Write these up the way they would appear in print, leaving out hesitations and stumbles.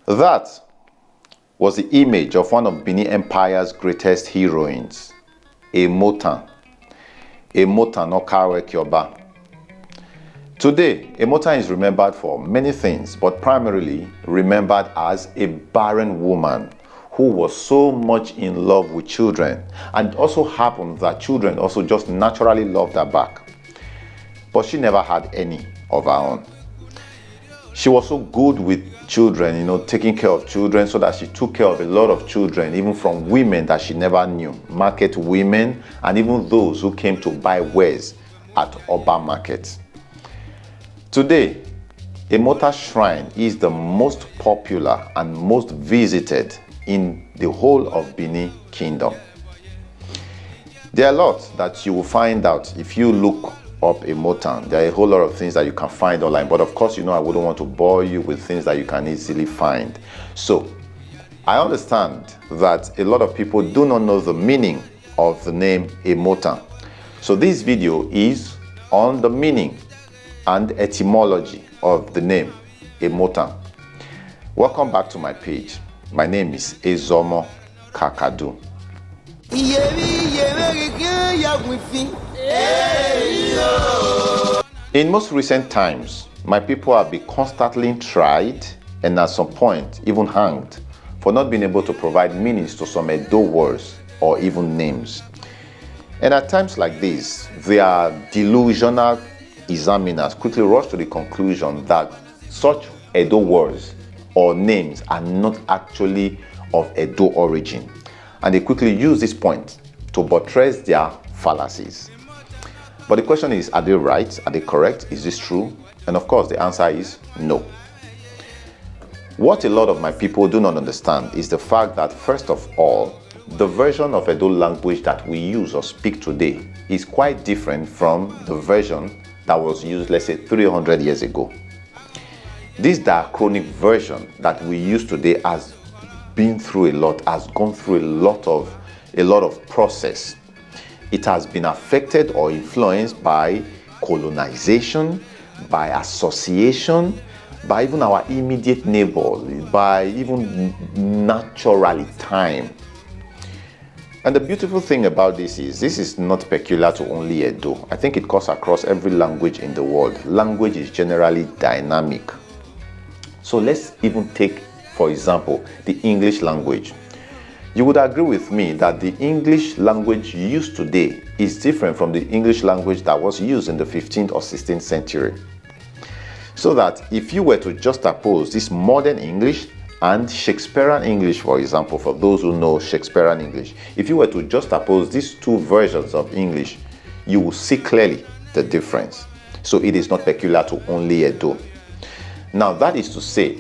That was the image of one of Benin Empire's greatest heroines, Emotan. Emotan Okawe Kyoba. Today, Emotan is remembered for many things, but primarily remembered as a barren woman who was so much in love with children, and it also happened that children also just naturally loved her back. But she never had any of her own. She was so good with children, taking care of children, so that she took care of a lot of children, even from women that she never knew, market women, and even those who came to buy wares at urban markets. Today, Emotan Shrine is the most popular and most visited in the whole of Benin Kingdom. There are a lot that you will find out if you look up Emotan. There are a whole lot of things that you can find online, but of course, I wouldn't want to bore you with things that you can easily find. So, I understand that a lot of people do not know the meaning of the name Emotan. So this video is on the meaning and etymology of the name Emotan. Welcome back to my page. My name is Ezomo Kakadu. In most recent times, my people have been constantly tried and at some point even hanged for not being able to provide meanings to some Edo words or even names. And at times like this, their delusional examiners quickly rush to the conclusion that such Edo words or names are not actually of Edo origin. And they quickly use this point to buttress their fallacies. But the question is, are they right? Are they correct? Is this true? And of course, the answer is no. What a lot of my people do not understand is the fact that, first of all, the version of Edo language that we use or speak today is quite different from the version that was used, let's say, 300 years ago. This diachronic version that we use today has been through a lot, has gone through a lot of process. It has been affected or influenced by colonization, by association, by even our immediate neighbors, by even naturally time. And the beautiful thing about this is not peculiar to only Edo. I think it cuts across every language in the world. Language is generally dynamic. So let's even take, for example, the English language. You would agree with me that the English language used today is different from the English language that was used in the 15th or 16th century. So that if you were to juxtapose this modern English and Shakespearean English, for example, for those who know Shakespearean English, if you were to juxtapose these two versions of English, you will see clearly the difference. So it is not peculiar to only Edo. Now that is to say,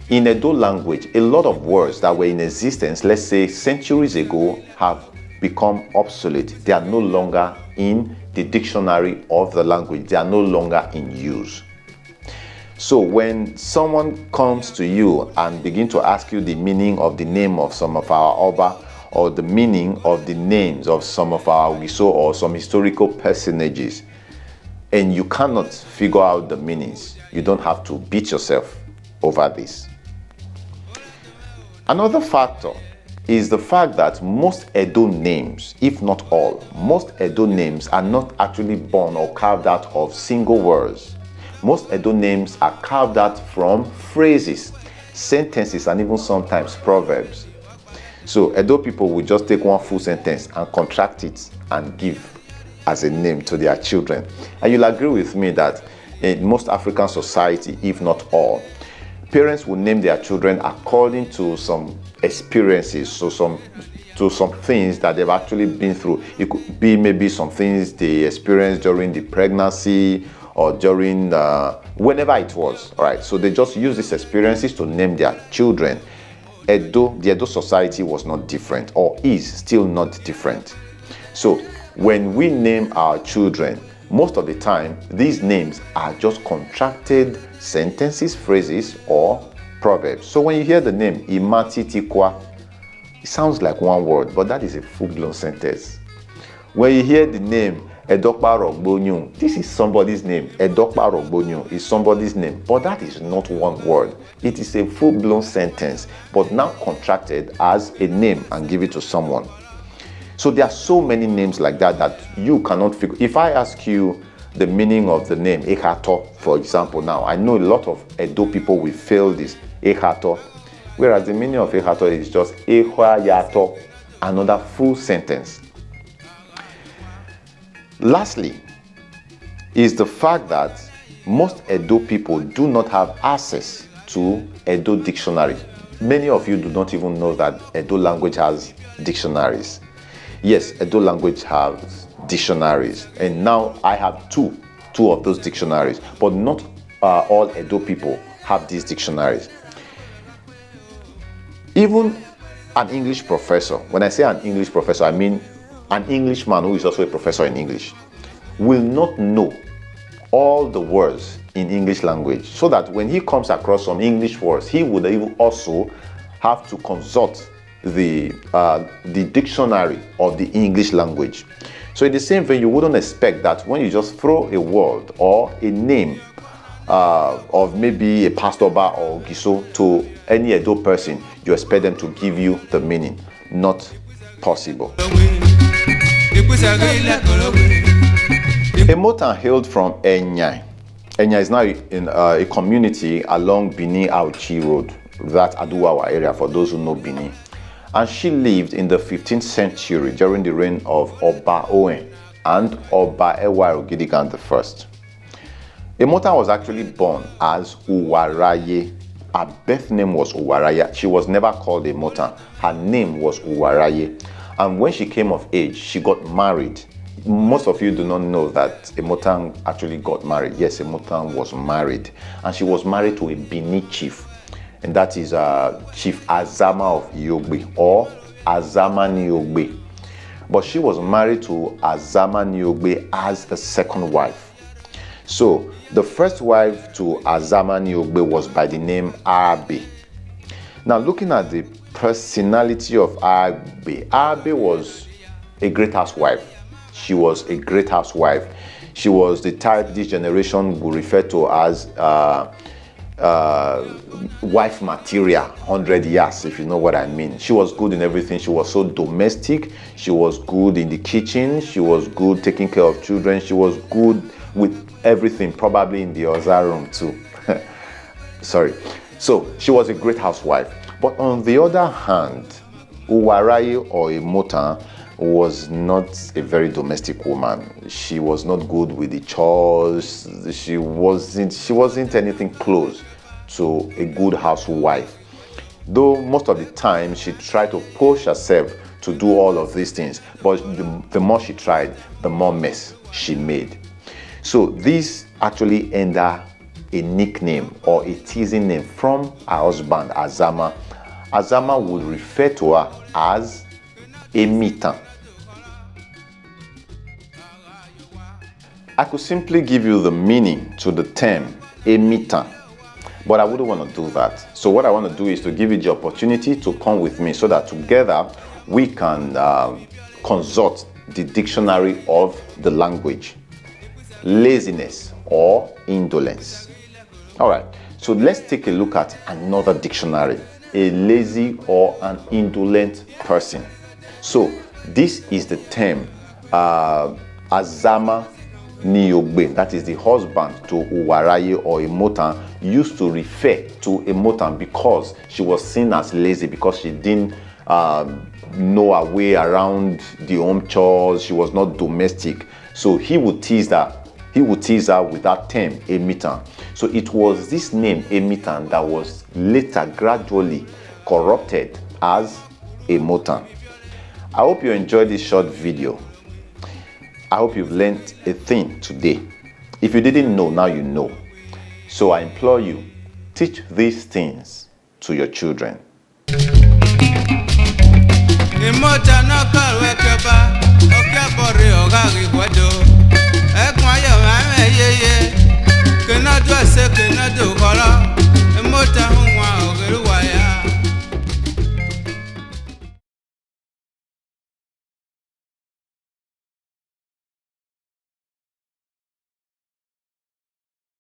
in Edo language, a lot of words that were in existence, let's say centuries ago, have become obsolete. They are no longer in the dictionary of the language. They are no longer in use. So when someone comes to you and begin to ask you the meaning of the name of some of our Oba, or the meaning of the names of some of our Wiso or some historical personages, and you cannot figure out the meanings, you don't have to beat yourself over this. Another factor is the fact that most Edo names, if not all, most Edo names are not actually born or carved out of single words. Most Edo names are carved out from phrases, sentences, and even sometimes proverbs. So Edo people will just take one full sentence and contract it and give as a name to their children. And you'll agree with me that in most African society, if not all, parents will name their children according to some experiences, so to some things that they've actually been through. It could be maybe some things they experienced during the pregnancy or during whenever it was. All right, so they just use these experiences to name their children. The Edo society was not different, or is still not different. So when we name our children, most of the time, these names are just contracted sentences, phrases, or proverbs. So when you hear the name Imati Tikwa, it sounds like one word, but that is a full-blown sentence. When you hear the name Edokparogbonyun. This is somebody's name. Edokparogbonyun is somebody's name, but that is not one word. It is a full-blown sentence, but now contracted as a name and give it to someone. So there are so many names like that that you cannot figure. If I ask you the meaning of the name Ekato, for example, now I know a lot of Edo people will fail this Ekato, whereas the meaning of Ekato is just Ehwayato, another full sentence. Lastly, is the fact that most Edo people do not have access to Edo dictionary. Many of you do not even know that Edo language has dictionaries. Yes, Edo language has dictionaries, and now I have two of those dictionaries, but not all Edo people have these dictionaries. Even an English professor, when I say an English professor, I mean an Englishman who is also a professor in English, will not know all the words in English language, so that when he comes across some English words, he would even also have to consult the dictionary of the English language. So in the same way, you wouldn't expect that when you just throw a word or a name of maybe a pastor bar or giso to any Edo person, you expect them to give you the meaning. Not possible. Emotan hailed from Enya. Enya is now in a community along Benin-Auchi Road, that Aduwawa area, for those who know Benin. And she lived in the 15th century during the reign of Oba Owen and Oba Ewa Ogedigan I. Emotan was actually born as Uwaraye. Her birth name was Uwaraye. She was never called Emotan. Her name was Uwaraye. And when she came of age, she got married. Most of you do not know that Emotan actually got married. Yes, Emotan was married. And she was married to a Bini chief. And that is Chief Azama of Iogbe, or Azama Niogbe. But she was married to Azama Niogbe as the second wife. So the first wife to Azama Niogbe was by the name Abe. Now looking at the personality of Abe, Abe was a great housewife. She was a great housewife. She was the type this generation will refer to as wife material, 100 years, if you know what I mean. She was good in everything. She was so domestic. She was good in the kitchen. She was good taking care of children. She was good with everything, probably in the other room too. Sorry. So she was a great housewife. But on the other hand, Uwaraye or Emotan was not a very domestic woman. She was not good with the chores. She wasn't anything close to a good housewife. Though most of the time she tried to push herself to do all of these things, but the more she tried, the more mess she made. So this actually ended her a nickname or a teasing name from her husband, Azama. Azama would refer to her as Emotan. I could simply give you the meaning to the term Emotan, but I wouldn't want to do that. So what I want to do is to give you the opportunity to come with me so that together we can consult the dictionary of the language. Laziness or indolence. All right, so let's take a look at another dictionary. A lazy or an indolent person. So this is the term Azama Niogbe, that is the husband to Uwaraye or Emotan, used to refer to Emotan because she was seen as lazy, because she didn't know her way around the home chores. She was not domestic. So he would tease her. He would tease her with that term, Emotan. So it was this name, Emotan, that was later gradually corrupted as Emotan. I hope you enjoyed this short video. I hope you've learned a thing today. If you didn't know, now you know. So I implore you, teach these things to your children. Emotan